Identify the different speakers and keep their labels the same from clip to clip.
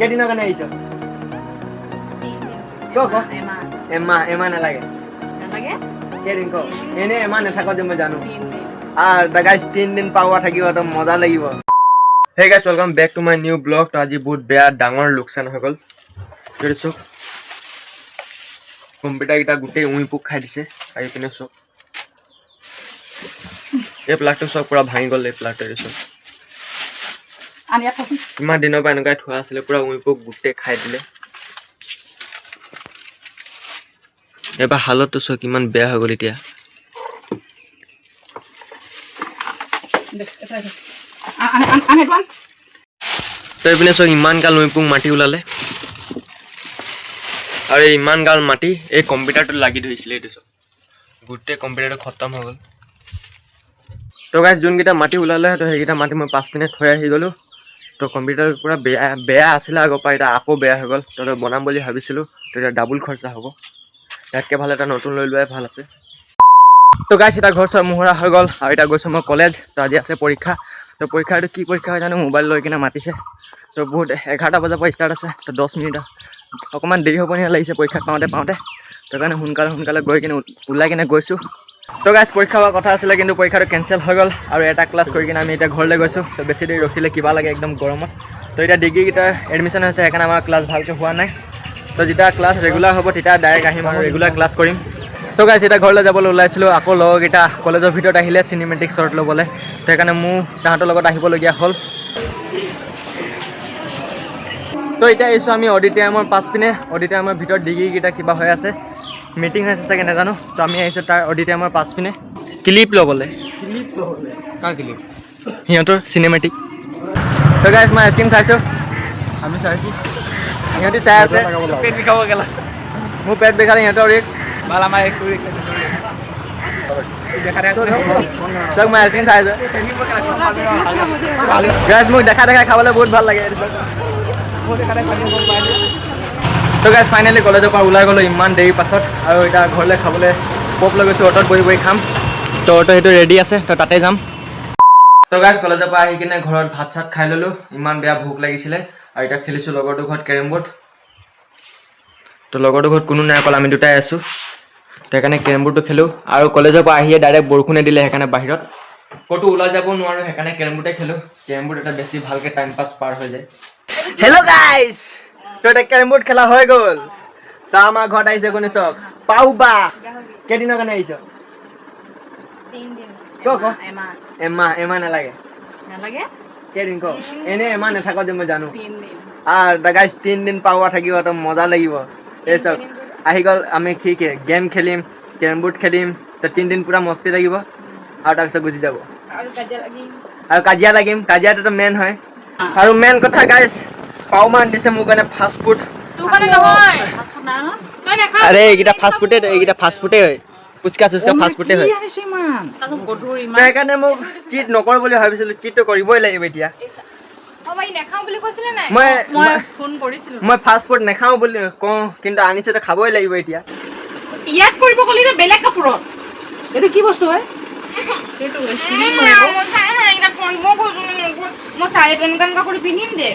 Speaker 1: কেইদিনৰ কাৰণে আহিছ? এমাহ নালাগে। কেইদিন ক? এনে এমাহ নাথাক যে মই জানো। গাইজ 3 দিন পাৱা থাকিব তো মজা লাগিব। Hey guys welcome back to my new blog. তো আজি বহুত বেয়া ডাঙৰ লোকচান হৈ গ'ল। চোক কম্পিউটাৰ কেইটা গোটেই উই পোক খাই দিছে। আহি পিনে চোক এই প্লাগটো চব পুৰা ভাঙি গ'ল। এই প্লাগটো চোক ইমান দিনৰ পৰা এনেকুৱাই থোৱা আছিলে, পুৰা উই পোক গোটেই খাই দিলে। এবাৰ হালতটো চোক কিমান বেয়া হৈ গ'ল এতিয়া। তো এইপিনে চোক ইমান গাল উই পোক মাটি ওলালে, আৰু ইমান গাল মাটি এই কম্পিউটাৰটো লাগি ধৰিছিলে। এইটো চোক গোটেই কম্পিউটাৰটো খতম হৈ গ'ল। তো গাইজ যোনকেইটা মাটি ওলালে তো সেইকেইটা মাটি মই 5 মিনিট থৈ আহি গ'লোঁ। তো কম্পিউটাৰ পুৰা বেয়া আছিলে আগৰ পৰা, এতিয়া আকৌ বেয়া হৈ গ'ল। তো বনাম বুলি ভাবিছিলোঁ, তো এতিয়া ডাবুল খৰচা হ'ব। ইয়াতকৈ ভাল এটা নতুন লৈ লোৱাই ভাল আছে। তো গাইজ এতিয়া ঘৰ চৰ মোহৰা হৈ গ'ল, আৰু এতিয়া গৈছোঁ মই কলেজ। তো আজি আছে পৰীক্ষা। তো পৰীক্ষাটো কি পৰীক্ষা হয় জানো, মোবাইল লৈ কিনে মাতিছে। তো বহুত 11টা বজাৰ পৰা ষ্টাৰ্ট আছে। তো 10 মিনিট অকণমান দেৰি হ'ব নিচিনা লাগিছে পৰীক্ষা পাওঁতে। তো কাৰণে সোনকালে গৈ কিনে ওলাই কিনে গৈছোঁ। তো গাইজ পৰীক্ষা হোৱাৰ কথা আছিলে, কিন্তু পৰীক্ষাটো কেঞ্চেল হৈ গ'ল, আৰু এটা ক্লাছ কৰি কিনে আমি এতিয়া ঘৰলৈ গৈছোঁ। তো বেছি দেৰি ৰখিলে কিবা লাগে একদম গৰমত। তো এতিয়া ডিগ্ৰীকেইটা এডমিশ্যন হৈছে, সেইকাৰণে আমাৰ ক্লাছ ভালকৈ হোৱা নাই। তো যেতিয়া ক্লাছ ৰেগুলাৰ হ'ব তেতিয়া ডাইৰেক্ট আহিম আৰু ৰেগুলাৰ ক্লাছ কৰিম। তো গাইজ এতিয়া ঘৰলৈ যাবলৈ ওলাইছিলোঁ, আকৌ লগৰকেইটা কলেজৰ ভিতৰত আহিলে চিনেমেটিক শ্বট ল'বলৈ। তো সেইকাৰণে মোৰ তাহাঁতৰ লগত আহিবলগীয়া হ'ল। তো এতিয়া আহিছোঁ আমি অডিটৰিয়ামৰ পাছ পিনে। অডিটৰিয়ামৰ ভিতৰত ডিগ্ৰীকেইটা কিবা হৈ আছে, মিটিং হৈছে চাগে নাজানো। তো আমি আহিছোঁ তাৰ অডিটৰিয়ামৰ পাছ পিনে ক্লিপ ল'বলৈ। কাৰ ক্লিপ? সিহঁতৰ চিনেমেটিক। তো গাইজ মই আইচক্ৰীম খাইছোঁ, আমি চাইছোঁ, সিহঁতি চাই আছে। পেট বিষাব গেলা, মোৰ পেট বিষালে সিহঁতৰ ৰিক্স ভাল, আমাৰ একো ৰিক্স চক মই আইচক্ৰীম খাই আছোঁ। গাইজ মোক দেখাই খাবলৈ বহুত ভাল লাগে। তো গাইজ ফাইনেলি কলেজৰ পৰা ওলাই গ'লোঁ ইমান দেৰি পাছত, আৰু এতিয়া ঘৰলৈ খাবলৈ পপ লৈ গৈছোঁ। অট'ত বহি খাম। তো অটো সেইটো ৰেডি আছে, তো তাতে যাম। তো গাইজ কলেজৰ পৰা আহি কিনে ঘৰত ভাত চাত খাই ল'লোঁ, ইমান বেয়া ভোক লাগিছিলে। আৰু এতিয়া খেলিছোঁ লগৰটোৰ ঘৰত কেৰম বৰ্ড। তো লগৰটোৰ ঘৰত কোনো নাই, অকল আমি দুটাই আছোঁ। তো সেইকাৰণে কেৰম বৰ্ডটো খেলোঁ। আৰু কলেজৰ পৰা আহিয়ে ডাইৰেক্ট বৰষুণে দিলে, সেইকাৰণে বাহিৰত ক'তো ওলাই যাব নোৱাৰোঁ, সেইকাৰণে কেৰম বৰ্ডে খেলোঁ। কেৰম বৰ্ড এটা বেছি ভালকৈ টাইম পাছ পাৰ হৈ যায়। হেল্ল' গাইজ, তো এতিয়া কেৰম বৰ্ড খেলা হৈ গ'ল। তো আমাৰ ঘৰত আহিছে কোনে চক, পাউ বা। কেইদিনৰ কাৰণে আহিছ?
Speaker 2: 3 দিন।
Speaker 1: এমাহ নালাগে। কেইদিন ক? এনে এমাহ নাথাক যে মই জানো।
Speaker 2: 3 দিন।
Speaker 1: গাইজ 3 দিন পাৱা থাকিব তো মজা লাগিব। এই চক আহি গ'ল, আমি কি গেম খেলিম, কেৰম বৰ্ড খেলিম। তো 3 দিন পুৰা মস্তি লাগিব, আৰু তাৰপিছত গুচি যাব। আৰু কাজিয়া লাগিম, কাজিয়াটোতো মেইন হয়। আৰু মেইন কথা গাইজ, পাউমান দিছে মোৰ কাৰণে ফাষ্ট ফুড। আৰে এইকেইটা ফাষ্ট ফুডে হয়। ফুচকা চুচকা ফাষ্ট ফুডে হয়। সেইকাৰণে মোক চিট নকৰোঁ বুলি ভাবিছিলোঁ, চিটটো কৰিবই লাগিব এতিয়া। মই ফাষ্ট ফুড নাখাওঁ বুলি কওঁ, কিন্তু আনিছে তো খাবই লাগিব এতিয়া।
Speaker 2: ইয়াত কৰিব গ'লি নে বেলেগ কাপোৰত?
Speaker 3: এইটো কি বস্তু হয়?
Speaker 2: মই চাৰে পেন কাপোৰ পিন্ধিম দে।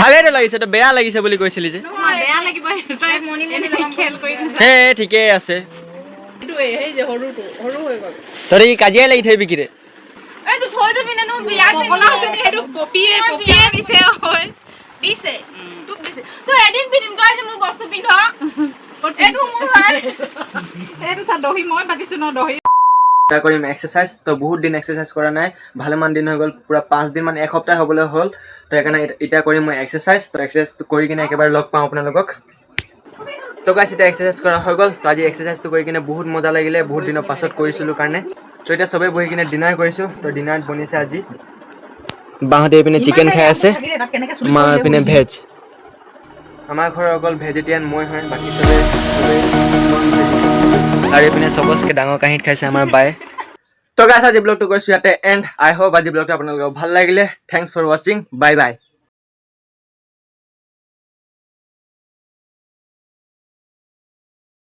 Speaker 1: ভালেইতো লাগিছে, তো বেয়া লাগিছে বুলি কৈছিলি যে। হে ঠিকেই আছে। তই কাজিয়াই লাগি থৈ বিকিৰে। কৰিম এক্সাৰচাইজ। তো বহুত দিন এক্সাৰচাইজ কৰা নাই, ভালেমান দিন হৈ গ'ল, পুৰা 5 দিন মান, এসপ্তাহ হ'বলৈ হ'ল। তো সেইকাৰণে এতিয়া কৰিম মই এক্সাৰচাইজ। তো এক্সাৰচাইজটো কৰি কিনে একেবাৰে লগ পাওঁ আপোনালোকক। তো গাইজ এতিয়া এক্সাৰচাইজ কৰা হৈ গ'ল। তো আজি এক্সাৰচাইজটো কৰি কিনে বহুত মজা লাগিলে, বহুত দিনৰ পাছত কৰিছিলোঁ কাৰণে। তো এতিয়া চবেই বহি কিনে ডিনাৰ কৰিছোঁ। তো ডিনাৰত বনিছে আজি বাহঁতে এইপিনে চিকেন খাই আছে, মা এইপিনে ভেজ। আমাৰ ঘৰৰ অকল ভেজিটেৰিয়ান মই হয়, বাকী চবেই আৰু এইপিনে চবতকৈ ডাঙৰ কাঁহীত খাইছে আমাৰ বায়ে। তো গাইজ আজি ব্লগটো কৰিছোঁ ইয়াতে এণ্ড। আই হোপ আজি ব্লগটো আপোনালোকক ভাল লাগিলে। থেংকছ ফৰ ৱাচিং, বাই বাই।